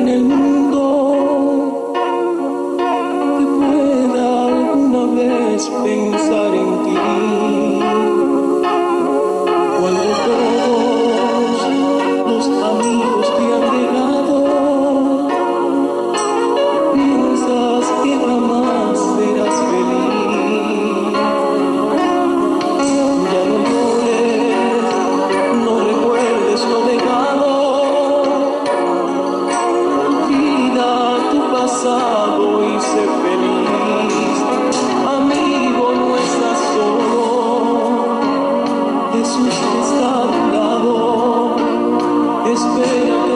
en el mundo que pueda alguna vez pensar en ti. Cuando todos los amigos te han dejado, piensas que jamás serás feliz. Ya no llores, no recuerdes lo dejado. Olvida tu pasado y sé feliz. Amigo, no estás solo. Jesús está a tu lado, espera.